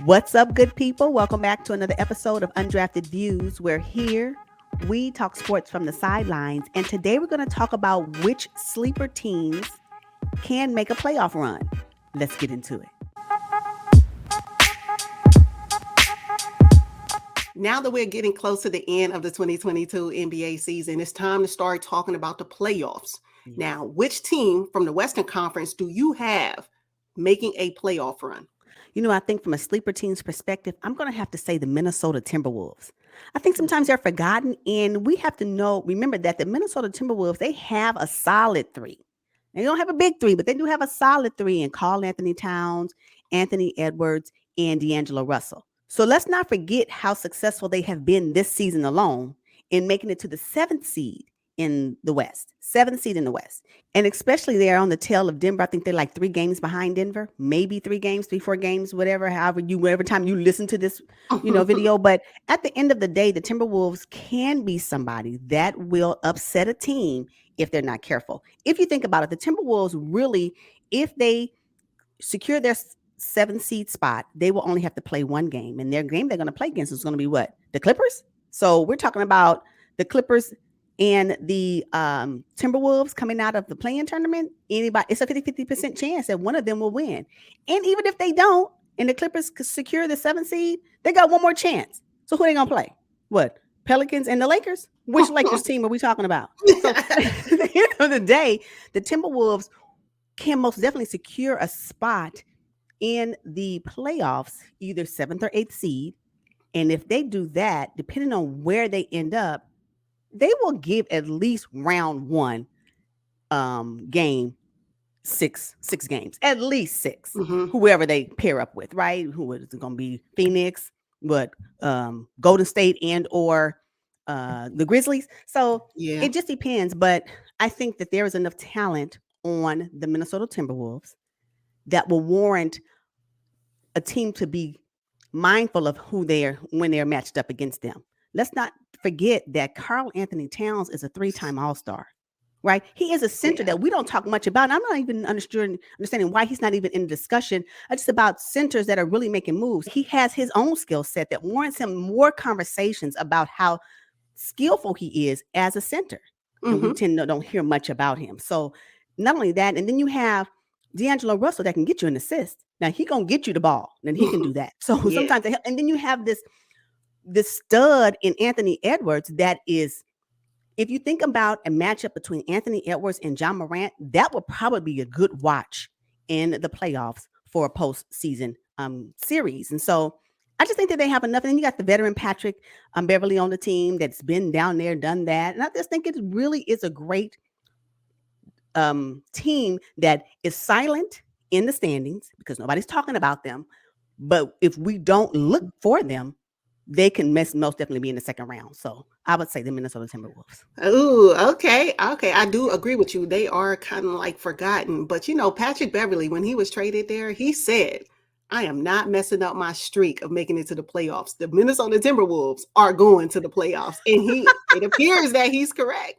What's up, good people? Welcome back to another episode of Undrafted Views. We're here. We talk sports from the sidelines, and today we're going to talk about which sleeper teams can make a playoff run. Let's get into it. Now that we're getting close to the end of the 2022 NBA season, it's time to start talking about the playoffs. Now, which team from the Western Conference do you have making a playoff run? I think from a sleeper team's perspective, I'm going to have to say the Minnesota Timberwolves. I think sometimes they're forgotten, and we have to remember that the Minnesota Timberwolves, they have a solid three. They don't have a big three, but they do have a solid three in Karl Anthony Towns, Anthony Edwards, and D'Angelo Russell. So let's not forget how successful they have been this season alone in making it to the seventh seed in the West. And especially they're on the tail of Denver. I think they're like 3 games behind Denver, maybe 3 games, 4 games, whatever, whatever time you listen to this, video. But at the end of the day, the Timberwolves can be somebody that will upset a team if they're not careful. If you think about it, the Timberwolves really, if they secure their 7th seed spot, they will only have to play 1 game. And their game they're going to play against is going to be what? The Clippers? So we're talking about the Clippers and the Timberwolves coming out of the play-in tournament. It's a 50% chance that one of them will win. And even if they don't, and the Clippers secure the 7th seed, they got one more chance. So who are they going to play? What? Pelicans and the Lakers? Which Lakers team are we talking about? So at the end of the day, the Timberwolves can most definitely secure a spot in the playoffs, either 7th or 8th seed. And if they do that, depending on where they end up, they will give at least round 1 game 6 games, at least 6, whoever they pair up with, right? Who is it going to be? Phoenix, Golden State and or the Grizzlies. So it just depends. But I think that there is enough talent on the Minnesota Timberwolves that will warrant a team to be mindful of when they're matched up against them. Let's not forget that Karl Anthony Towns is a 3-time All-Star, right? He is a center that we don't talk much about. I'm not even understanding why he's not even in the discussion. Just about centers that are really making moves. He has his own skill set that warrants him more conversations about how skillful he is as a center. And we don't hear much about him. So not only that, and then you have D'Angelo Russell that can get you an assist. Now he gonna get you the ball, and he can do that. So sometimes, and then you have this stud in Anthony Edwards that is, if you think about a matchup between Anthony Edwards and John Morant, that would probably be a good watch in the playoffs for a postseason series. And so I just think that they have enough. And then you got the veteran Patrick Beverly on the team that's been down there, done that. And I just think it really is a great team that is silent in the standings because nobody's talking about them. But if we don't look for them, they can most definitely be in the second round. So I would say the Minnesota Timberwolves. Oh, okay. I do agree with you. They are kind of like forgotten. But, Patrick Beverly, when he was traded there, he said, I am not messing up my streak of making it to the playoffs. The Minnesota Timberwolves are going to the playoffs. And it appears that he's correct.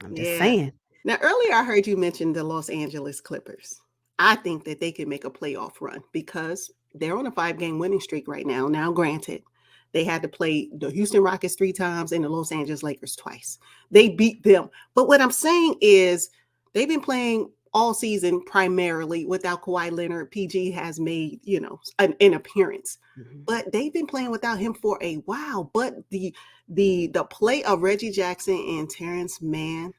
I'm just saying. Now, earlier I heard you mention the Los Angeles Clippers. I think that they can make a playoff run because they're on a 5-game winning streak right now. Now, granted, they had to play the Houston Rockets 3 times and the Los Angeles Lakers twice. They beat them. But what I'm saying is they've been playing all season primarily without Kawhi Leonard. PG has made, an appearance. But they've been playing without him for a while. But the play of Reggie Jackson and Terrence Mann,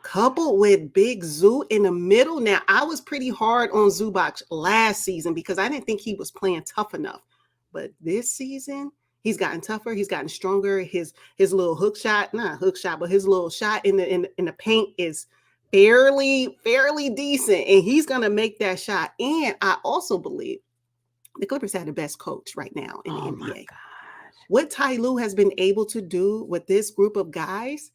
coupled with Big Zoo in the middle. Now, I was pretty hard on Zubac last season because I didn't think he was playing tough enough. But this season, he's gotten tougher. He's gotten stronger. His little but his little shot in the paint is fairly decent. And he's going to make that shot. And I also believe the Clippers have the best coach right now in the NBA. My gosh. What Ty Lue has been able to do with this group of guys,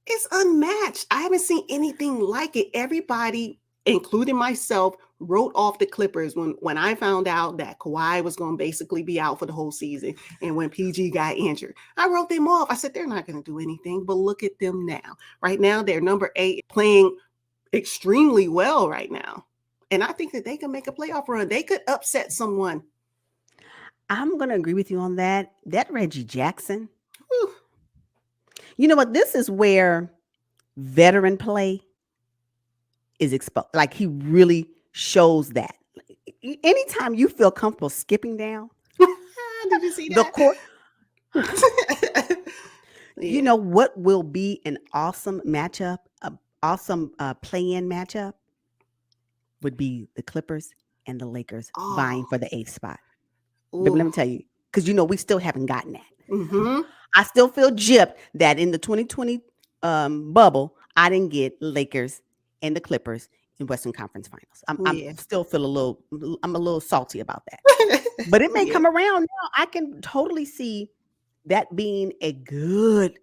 it's unmatched. I haven't seen anything like it. Everybody, including myself, wrote off the Clippers when I found out that Kawhi was going to basically be out for the whole season and when PG got injured. I wrote them off. I said, they're not going to do anything, but look at them now. Right now, they're number 8, playing extremely well right now. And I think that they can make a playoff run. They could upset someone I'm going to agree with you on that. That Reggie Jackson, Whew. you know what? This is where veteran play is exposed. Like he really shows that. Anytime you feel comfortable skipping down Did you see the that? court, you Yeah. know what will be an awesome matchup, awesome play-in matchup would be the Clippers and the Lakers vying Oh. for the eighth spot. But Ooh. let me tell you, because you know we still haven't gotten that. Mm-hmm. I still feel gypped that in the 2020 bubble, I didn't get Lakers and the Clippers in Western Conference Finals. I'm Yeah. still feel a little, I'm a little salty about that. But it may Yeah. come around now. I can totally see that being a good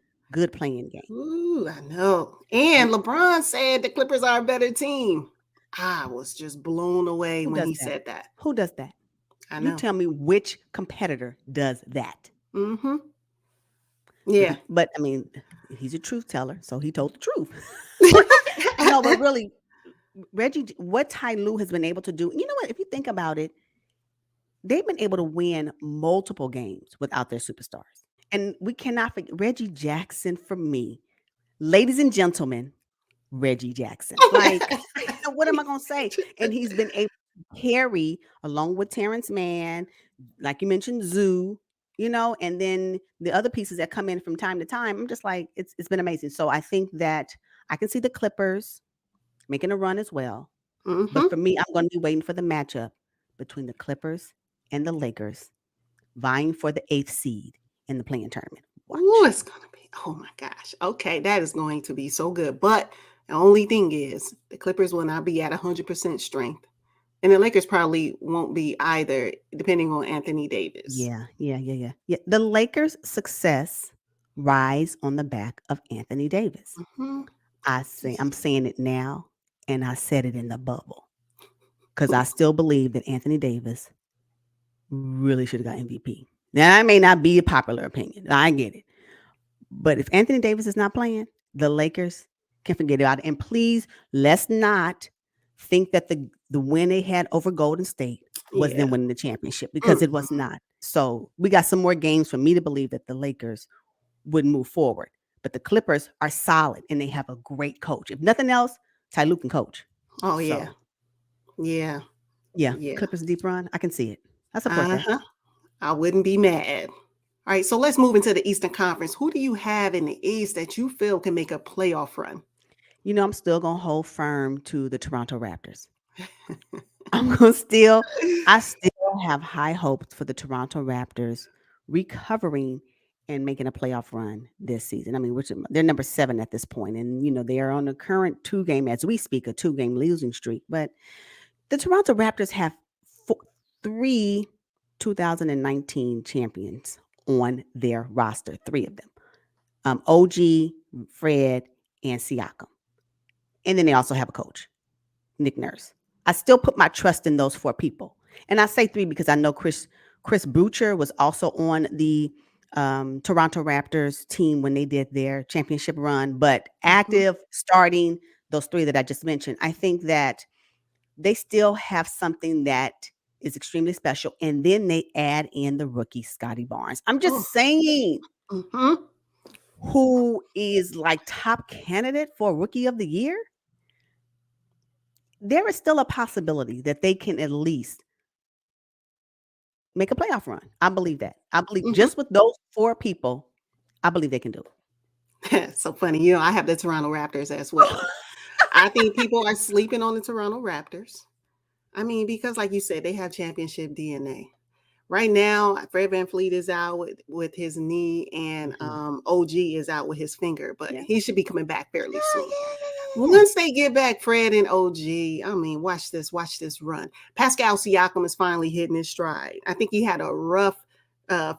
playing game. Ooh, I know. And LeBron said the Clippers are a better team. I was just blown away Who when does he that? said that. Who does that? I You know. tell me which competitor does that. Mm-hmm. Yeah. But I mean, he's a truth teller, so he told the truth. No, but really, Reggie, what Ty Lue has been able to do, you know what? If you think about it, they've been able to win multiple games without their superstars. And we cannot forget Reggie Jackson for me. Ladies and gentlemen, Reggie Jackson. Like, what am I going to say? And he's been able to carry, along with Terrence Mann, like you mentioned, Zoo, you know, and then the other pieces that come in from time to time. I'm just like, it's been amazing. So I think that I can see the Clippers making a run as well. But Mm-hmm. for me, I'm going to be waiting for the matchup between the Clippers and the Lakers, vying for the eighth seed in the playing tournament. Ooh, Watch. it's gonna be, oh my gosh. Okay, that is going to be so good. But the only thing is the Clippers will not be at 100% strength. And the Lakers probably won't be either, depending on Anthony Davis. Yeah. The Lakers' success rise on the back of Anthony Davis. Mm-hmm. I'm saying it now, and I said it in the bubble because I still believe that Anthony Davis really should have got MVP. Now, that may not be a popular opinion. I get it. But if Anthony Davis is not playing, the Lakers can forget about it. And please, let's not think that the win they had over Golden State was Yeah. them winning the championship because it was Mm-mm. not. So we got some more games for me to believe that the Lakers would move forward. But the Clippers are solid and they have a great coach. If nothing else, Ty Lue can coach. Oh yeah. So Yeah. yeah, Yeah. Clippers deep run. I can see it. I support that. Uh-huh. I wouldn't be mad. All right, so let's move into the Eastern Conference. Who do you have in the East that you feel can make a playoff run? You know, I'm still gonna hold firm to the Toronto Raptors. I'm gonna still I still have high hopes for the Toronto Raptors recovering and making a playoff run this season. I mean, they're number 7 at this point, and you know they are on the current 2 game as we speak, a 2 game losing streak. But the Toronto Raptors have 3 2019 champions on their roster, 3 of them. OG, Fred, and Siakam, and then they also have a coach. Nick Nurse. I still put my trust in those 4 people. And I say 3 because I know Chris Boucher was also on the Toronto Raptors team when they did their championship run. But Mhm. active, starting, those 3 that I just mentioned, I think that they still have something that is extremely special. And then they add in the rookie Scottie Barnes. I'm Oh, just saying, mhm. who is like top candidate for Rookie of the Year. There is still a possibility that they can at least make a playoff run. I believe that. I believe Mhm. just with those 4 people, I believe they can do So funny. I have the Toronto Raptors as it. well. I think people are sleeping on the Toronto Raptors. I mean, because like you said, they have championship DNA. Right now, Fred VanVleet is out with his knee, and Mhm. OG is out with his finger, but Yeah. he should be coming back fairly soon. Yeah. Once they get back, Fred and OG, I mean, watch this run. Pascal Siakam is finally hitting his stride. I think he had a rough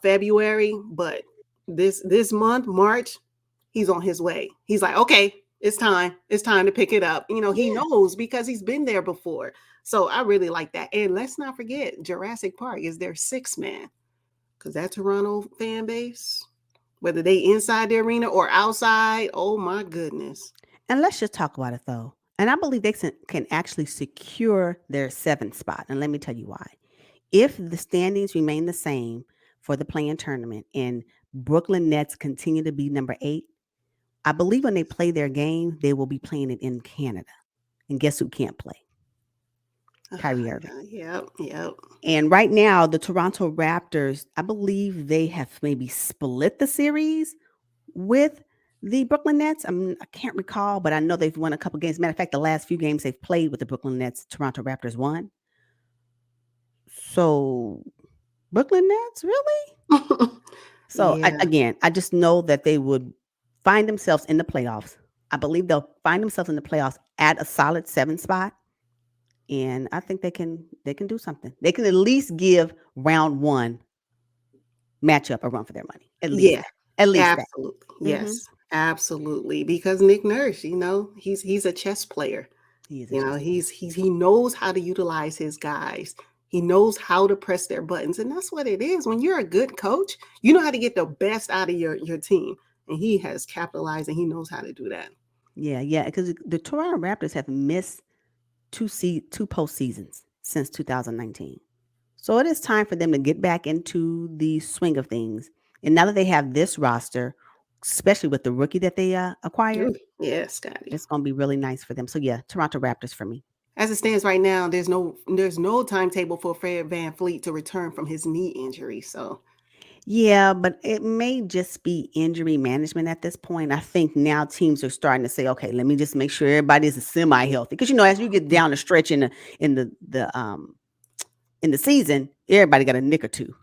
February, but this month, March, he's on his way. He's like, okay, it's time. It's time to pick it up. He Yeah. knows because he's been there before. So I really like that. And let's not forget, Jurassic Park is their 6th man because that Toronto fan base, whether they inside the arena or outside, oh my goodness. And let's just talk about it though. And I believe they can actually secure their 7th spot. And let me tell you why. If the standings remain the same for the play-in tournament and Brooklyn Nets continue to be number 8, I believe when they play their game, they will be playing it in Canada. And guess who can't play? Kyrie Irving. Yep, yep. And right now, the Toronto Raptors, I believe they have maybe split the series with the Brooklyn Nets. I can't recall, but I know they've won a couple games. Matter of fact, the last few games they've played with the Brooklyn Nets, Toronto Raptors won. So, Brooklyn Nets, really? So, Yeah. again, I just know that they would find themselves in the playoffs. I believe they'll find themselves in the playoffs at a solid 7 spot. And I think they can do something. They can at least give round 1 matchup a run for their money. At least Yeah, that. At least that. absolutely. Mhm. Yes, absolutely. Because Nick Nurse, he's a chess player. He is a chess player. He knows how to utilize his guys. He knows how to press their buttons, and that's what it is. When you're a good coach, you know how to get the best out of your team, and he has capitalized, and he knows how to do that. Yeah, because the Toronto Raptors have missed two postseasons since 2019. So it is time for them to get back into the swing of things. And now that they have this roster, especially with the rookie that they acquired, Ooh, yeah, Scotty. it's going to be really nice for them. So yeah, Toronto Raptors for me. As it stands right now, there's no timetable for Fred VanVleet to return from his knee injury. So Yeah, but it may just be injury management at this point. I think now teams are starting to say, okay, let me just make sure everybody's semi healthy. Because as you get down the stretch in the season, everybody got a nick or two.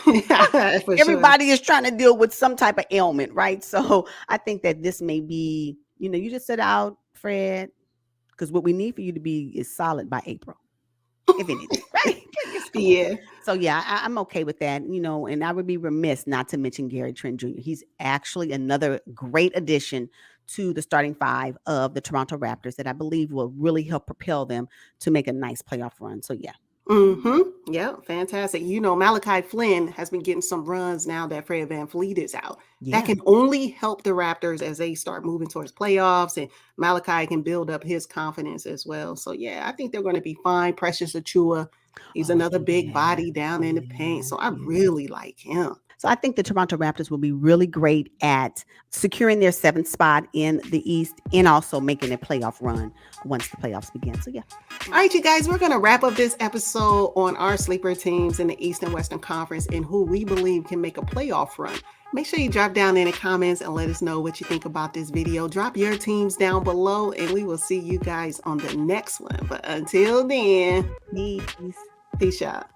for sure. Everybody is trying to deal with some type of ailment, right? So I think that this may be, you just sit out, Fred, because what we need for you to be is solid by April, if anything, right? Just come on. Yeah. So yeah, I'm okay with that, and I would be remiss not to mention Gary Trent Jr. He's actually another great addition to the starting 5 of the Toronto Raptors that I believe will really help propel them to make a nice playoff run. So yeah. Mm-hmm. Yeah, fantastic. Malachi Flynn has been getting some runs now that Fred VanVleet is out. That Yeah. can only help the Raptors as they start moving towards playoffs, and Malachi can build up his confidence as well. So yeah, I think they're going to be fine. Precious Achua, he's Oh another big yeah. body down in the paint. Yeah. So I Yeah. really like him. So I think the Toronto Raptors will be really great at securing their 7th spot in the East and also making a playoff run once the playoffs begin. So yeah. All right, you guys, we're going to wrap up this episode on our sleeper teams in the East and Western Conference and who we believe can make a playoff run. Make sure you drop down in the comments and let us know what you think about this video. Drop your teams down below, and we will see you guys on the next one. But until then, Peace. peace out.